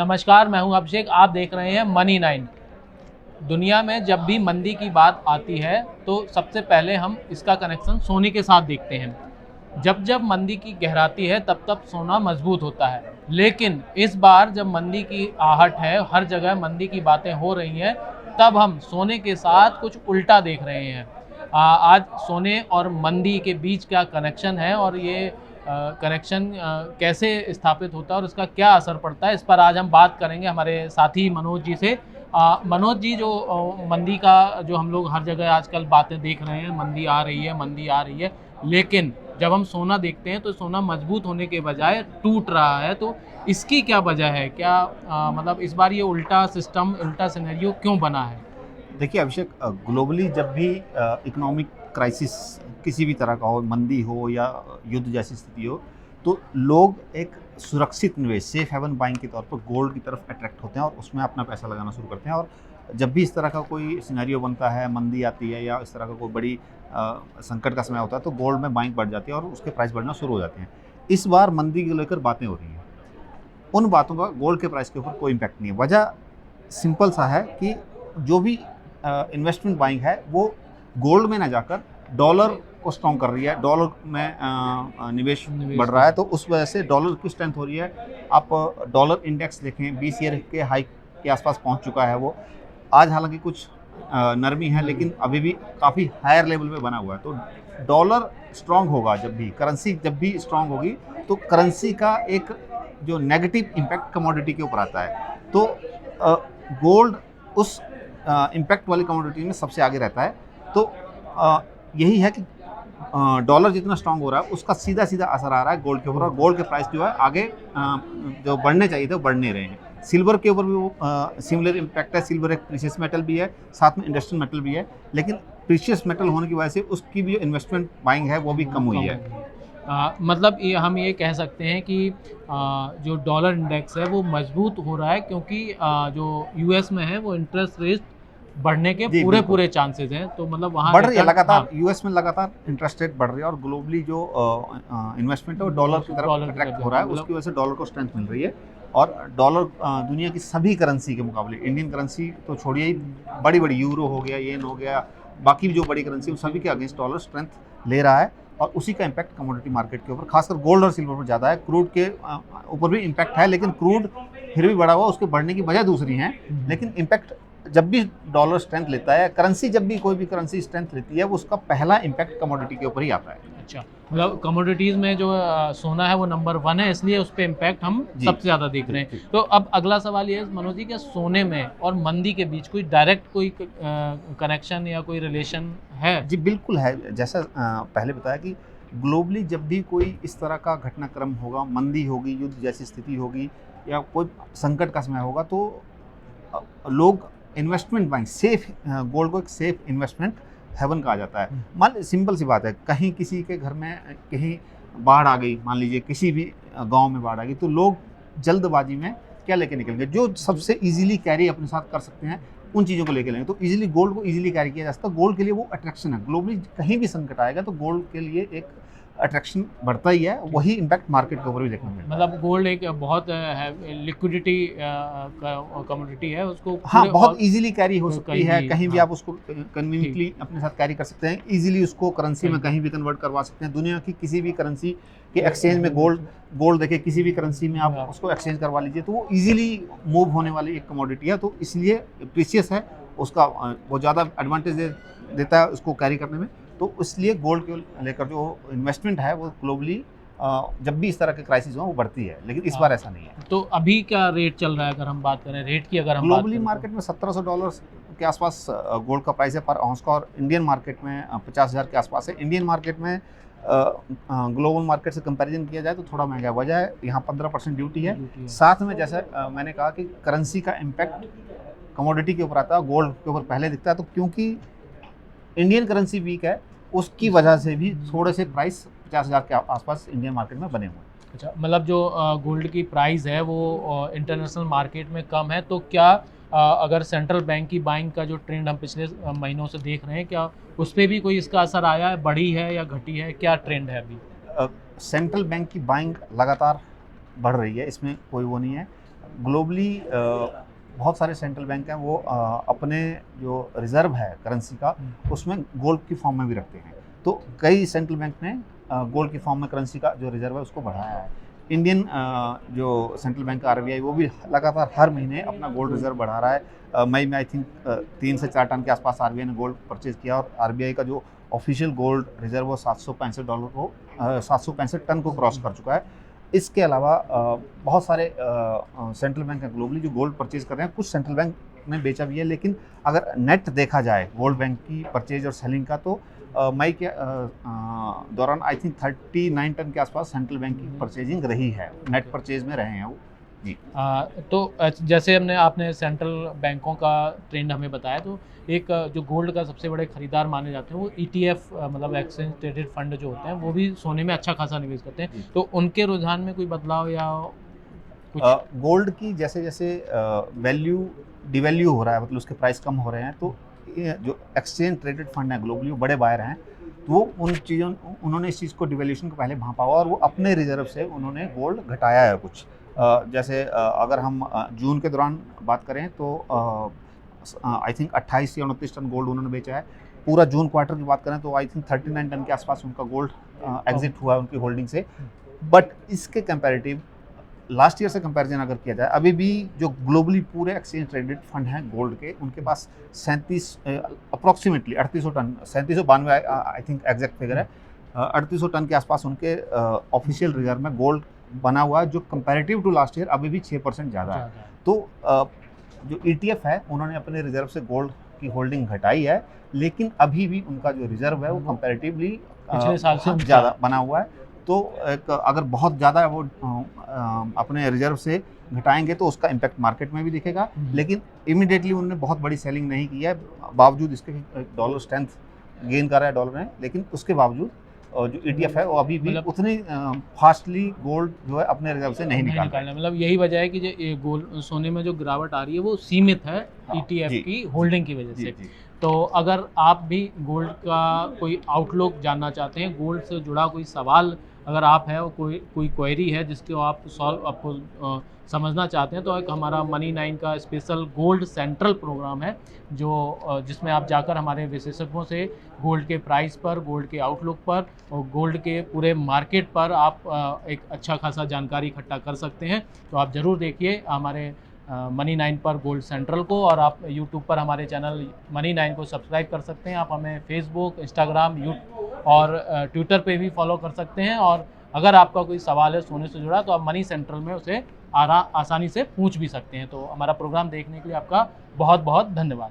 नमस्कार, मैं हूं अभिषेक। आप देख रहे हैं मनी 9। दुनिया में जब भी मंदी की बात आती है तो सबसे पहले हम इसका कनेक्शन सोने के साथ देखते हैं। जब जब मंदी की गहराती है तब तब सोना मजबूत होता है, लेकिन इस बार जब मंदी की आहट है, हर जगह मंदी की बातें हो रही हैं, तब हम सोने के साथ कुछ उल्टा देख रहे हैं। आज सोने और मंदी के बीच क्या कनेक्शन है और ये कनेक्शन कैसे स्थापित होता है और उसका क्या असर पड़ता है, इस पर आज हम बात करेंगे हमारे साथी मनोज जी से। मनोज जी, जो मंदी का जो हम लोग हर जगह आजकल बातें देख रहे हैं, मंदी आ रही है, मंदी आ रही है, लेकिन जब हम सोना देखते हैं तो सोना मजबूत होने के बजाय टूट रहा है। तो इसकी क्या वजह है? क्या मतलब इस बार ये उल्टा सिस्टम, उल्टा सिनेरियो क्यों बना है? देखिए अभिषेक, ग्लोबली जब भी इकोनॉमिक क्राइसिस किसी भी तरह का हो, मंदी हो या युद्ध जैसी स्थिति हो, तो लोग एक सुरक्षित निवेश, सेफ हेवन बाइंग के तौर पर गोल्ड की तरफ अट्रैक्ट होते हैं और उसमें अपना पैसा लगाना शुरू करते हैं। और जब भी इस तरह का कोई सिनेरियो बनता है, मंदी आती है या इस तरह का कोई बड़ी संकट का समय होता है, तो गोल्ड में बाइंग बढ़ जाती है और उसके प्राइस बढ़ना शुरू हो जाते हैं। इस बार मंदी को लेकर बातें हो रही हैं, उन बातों का गोल्ड के प्राइस के ऊपर कोई इम्पैक्ट नहीं है। वजह सिंपल सा है कि जो भी इन्वेस्टमेंट बाइंग है वो गोल्ड में ना जाकर डॉलर को स्ट्रॉन्ग कर रही है, डॉलर में निवेश बढ़ रहा है, तो उस वजह से डॉलर की स्ट्रेंथ हो रही है। आप डॉलर इंडेक्स देखें, 20 ईयर के हाई के आसपास पहुंच चुका है वो। आज हालांकि कुछ नरमी है, लेकिन अभी भी काफ़ी हायर लेवल पे बना हुआ है। तो डॉलर स्ट्रॉन्ग होगा, जब भी करेंसी जब भी स्ट्रॉन्ग होगी तो करेंसी का एक जो नेगेटिव इम्पैक्ट कमोडिटी के ऊपर आता है। तो गोल्ड उस इम्पैक्ट वाली कमोडिटी में सबसे आगे रहता है। तो यही है कि डॉलर जितना स्ट्रांग हो रहा है उसका सीधा सीधा असर आ रहा है गोल्ड के ऊपर, और गोल्ड के प्राइस जो है आगे जो बढ़ने चाहिए थे वो बढ़ नहीं रहे हैं। सिल्वर के ऊपर भी वो सिमिलर इम्पैक्ट है। सिल्वर एक प्रीशियस मेटल भी है, साथ में इंडस्ट्रियल मेटल भी है, लेकिन प्रीशियस मेटल होने की वजह से उसकी भी जो इन्वेस्टमेंट बाइंग है वो भी कम हुई है। मतलब ये हम ये कह सकते हैं कि जो डॉलर इंडेक्स है वो मजबूत हो रहा है क्योंकि जो यूएस में है वो इंटरेस्ट रेट बढ़ने के पूरे चांसेस हैं। तो मतलब वहाँ बढ़ रही है लगातार। हाँ, यूएस में लगातार इंटरेस्ट रेट बढ़ रही है और ग्लोबली जो इन्वेस्टमेंट है वो डॉलर की तरफ अट्रैक्ट हो रहा है। उसकी वजह से डॉलर को स्ट्रेंथ मिल रही है। और डॉलर दुनिया की सभी करेंसी के मुकाबले, इंडियन करेंसी तो छोड़िए ही, बड़ी बड़ी यूरो हो गया, येन हो गया, बाकी जो बड़ी करेंसी, उन सभी के अगेंस्ट डॉलर स्ट्रेंथ ले रहा है। और उसी का इम्पैक्ट कमोडिटी मार्केट के ऊपर, खासकर गोल्ड और सिल्वर पर ज़्यादा है। क्रूड के ऊपर भी इम्पैक्ट है, लेकिन क्रूड फिर भी बढ़ा हुआ, उसके बढ़ने की वजह दूसरी हैं। लेकिन इम्पैक्ट जब भी डॉलर स्ट्रेंथ लेता है, करेंसी जब भी कोई भी करेंसी स्ट्रेंथ लेती है, वो उसका पहला इम्पैक्ट कमोडिटी के ऊपर ही आता है। अच्छा, मतलब कमोडिटीज़ में जो सोना है वो नंबर 1 है, इसलिए उस पे इम्पैक्ट हम सबसे ज़्यादा देख रहे हैं। तो अब अगला सवाल ये है मनोज जी, क्या सोने में और मंदी के बीच कोई डायरेक्ट कोई कनेक्शन या कोई रिलेशन है? जी बिल्कुल है। जैसा पहले बताया कि ग्लोबली जब भी कोई इस तरह का घटनाक्रम होगा, मंदी होगी, युद्ध जैसी स्थिति होगी या कोई संकट का समय होगा, तो लोग इन्वेस्टमेंट बाइंग, सेफ गोल्ड को एक सेफ इन्वेस्टमेंट हेवन कहा जाता है। मान सिंपल सी बात है, कहीं किसी के घर में कहीं बाढ़ आ गई, मान लीजिए किसी भी गांव में बाढ़ आ गई, तो लोग जल्दबाजी में क्या लेके निकलेंगे? जो सबसे इजीली कैरी अपने साथ कर सकते हैं उन चीज़ों को लेके लेंगे। तो इजीली गोल्ड को इजीली कैरी किया जा सकता है। गोल्ड के लिए वो अट्रैक्शन है। ग्लोबली कहीं भी संकट आएगा तो गोल्ड के लिए एक अट्रैक्शन बढ़ता ही है। वही इम्पैक्ट मार्केट के ऊपर भी देखने को मिलता है। मतलब गोल्ड एक बहुत लिक्विडिटी कमोडिटी है, उसको हाँ, बहुत इजीली कैरी हो सकती है। कहीं भी आप उसको कन्वीनियंटली अपने साथ कैरी कर सकते हैं। इजीली उसको करेंसी में कहीं भी कन्वर्ट करवा सकते हैं। दुनिया की किसी भी करेंसी के एक्सचेंज में गोल्ड देखिए, किसी भी करेंसी में आप उसको एक्सचेंज करवा लीजिए, तो वो इजीली मूव होने वाली एक कमोडिटी है। तो इसलिए प्रीशियस है, उसका वो ज़्यादा एडवांटेज देता है उसको कैरी करने में। तो इसलिए गोल्ड को लेकर जो इन्वेस्टमेंट है वो ग्लोबली जब भी इस तरह के क्राइसिस हो वो बढ़ती है, लेकिन इस बार ऐसा नहीं है। तो अभी क्या रेट चल रहा है? अगर हम बात करें रेट की, अगर हम ग्लोबली मार्केट में $1700 के आसपास गोल्ड का प्राइस है पर आउंस का, और इंडियन मार्केट में 50,000 के आसपास है। इंडियन मार्केट में ग्लोबल मार्केट से कंपैरिजन किया जाए तो थोड़ा महंगा है। वजह है यहाँ 15% ड्यूटी है। साथ में जैसा मैंने कहा कि करेंसी का इम्पैक्ट कमोडिटी के ऊपर आता है, गोल्ड के ऊपर पहले दिखता है। तो क्योंकि इंडियन करेंसी वीक है, उसकी वजह से भी थोड़े से प्राइस 50,000 के आसपास इंडियन मार्केट में बने हुए हैं। अच्छा, मतलब जो गोल्ड की प्राइस है वो इंटरनेशनल मार्केट में कम है, तो क्या अगर सेंट्रल बैंक की बाइंग का जो ट्रेंड हम पिछले महीनों से देख रहे हैं, क्या उस पर भी कोई इसका असर आया है? बढ़ी है या घटी है? क्या ट्रेंड है अभी? सेंट्रल बैंक की बाइंग लगातार बढ़ रही है, इसमें कोई वो नहीं है। ग्लोबली बहुत सारे सेंट्रल बैंक हैं वो अपने जो रिज़र्व है करेंसी का उसमें गोल्ड की फॉर्म में भी रखते हैं। तो कई सेंट्रल बैंक ने गोल्ड की फॉर्म में करेंसी का जो रिज़र्व है उसको बढ़ाया है। इंडियन जो सेंट्रल बैंक का RBI वो भी लगातार हर महीने अपना गोल्ड रिज़र्व बढ़ा रहा है। मई में आई थिंक 3 से 4 टन के आसपास RBI ने गोल्ड परचेज़ किया और RBI का जो ऑफिशियल गोल्ड रिज़र्व वो $765 टन को क्रॉस कर चुका है। इसके अलावा बहुत सारे सेंट्रल बैंक हैं ग्लोबली जो गोल्ड परचेज़ कर रहे हैं। कुछ सेंट्रल बैंक ने बेचा भी है, लेकिन अगर नेट देखा जाए वर्ल्ड बैंक की परचेज और सेलिंग का तो मई के दौरान आई थिंक 39 टन के आसपास सेंट्रल बैंक की परचेजिंग रही है, नेट परचेज में रहे हैं वो जी। तो जैसे आपने सेंट्रल बैंकों का ट्रेंड हमें बताया, तो एक जो गोल्ड का सबसे बड़े खरीदार माने जाते हैं वो ETF मतलब एक्सचेंज ट्रेडेड फंड जो होते हैं वो भी सोने में अच्छा खासा निवेश करते हैं। तो उनके रुझान में कोई बदलाव या कुछ? गोल्ड की जैसे जैसे वैल्यू डिवैल्यू हो रहा है, मतलब उसके प्राइस कम हो रहे हैं, तो ये जो एक्सचेंज ट्रेडेड फंड है ग्लोबली वो बड़े बायर हैं, तो वो उन्होंने इस चीज़ को डिवैल्यूएशन को पहले भांपा हुआ और वो अपने रिजर्व से उन्होंने गोल्ड घटाया है कुछ। जैसे अगर हम जून के दौरान बात करें तो आई थिंक 28 या 29 टन गोल्ड उन्होंने बेचा है। पूरा जून क्वार्टर की बात करें तो आई थिंक 39 टन के आसपास उनका गोल्ड एग्जिट हुआ है उनकी होल्डिंग से। बट इसके कंपैरेटिव लास्ट ईयर से कंपैरिजन अगर किया जाए, अभी भी जो ग्लोबली पूरे एक्सचेंज ट्रेडेड फंड हैं गोल्ड के, उनके पास 37 approximately 3800 ton, 3792 I think exact figure है, 3800 टन के आसपास उनके ऑफिशियल रिजर्व में गोल्ड बना हुआ है, जो कंपैरेटिव टू लास्ट ईयर अभी भी 6% ज़्यादा है। तो जो ETF है उन्होंने अपने रिजर्व से गोल्ड की होल्डिंग घटाई है, लेकिन अभी भी उनका जो रिजर्व है वो कंपैरेटिवली पिछले साल से ज़्यादा बना हुआ है। तो एक अगर बहुत ज़्यादा वो अपने रिजर्व से घटाएंगे तो उसका इम्पैक्ट मार्केट में भी दिखेगा, लेकिन इमीडिएटली उन्होंने बहुत बड़ी सेलिंग नहीं की है, बावजूद इसके डॉलर स्ट्रेंथ गेन कर रहा है डॉलर में, लेकिन उसके बावजूद जो ETF है वो अभी भी उतनी फास्टली गोल्ड जो है अपने रिजर्व से नहीं निकाल रहा है। मतलब यही वजह है कि जो ये गोल्ड सोने में जो गिरावट आ रही है वो सीमित है ETF की होल्डिंग की वजह से। तो अगर आप भी गोल्ड का कोई आउटलुक जानना चाहते हैं, गोल्ड से जुड़ा कोई सवाल अगर आप है, कोई क्वेरी है जिसको आप आपको समझना चाहते हैं, तो एक हमारा Money9 का स्पेशल गोल्ड सेंट्रल प्रोग्राम है जो जिसमें आप जाकर हमारे विशेषज्ञों से गोल्ड के प्राइस पर, गोल्ड के आउटलुक पर और गोल्ड के पूरे मार्केट पर आप एक अच्छा खासा जानकारी इकट्ठा कर सकते हैं। तो आप ज़रूर देखिए हमारे Money9 पर गोल्ड सेंट्रल को, और आप YouTube पर हमारे चैनल Money9 को सब्सक्राइब कर सकते हैं। आप हमें फेसबुक, इंस्टाग्राम, यूट्यूब और ट्विटर पे भी फॉलो कर सकते हैं। और अगर आपका कोई सवाल है सोने से जुड़ा तो आप मनी सेंट्रल में उसे आसानी से पूछ भी सकते हैं। तो हमारा प्रोग्राम देखने के लिए आपका बहुत बहुत धन्यवाद।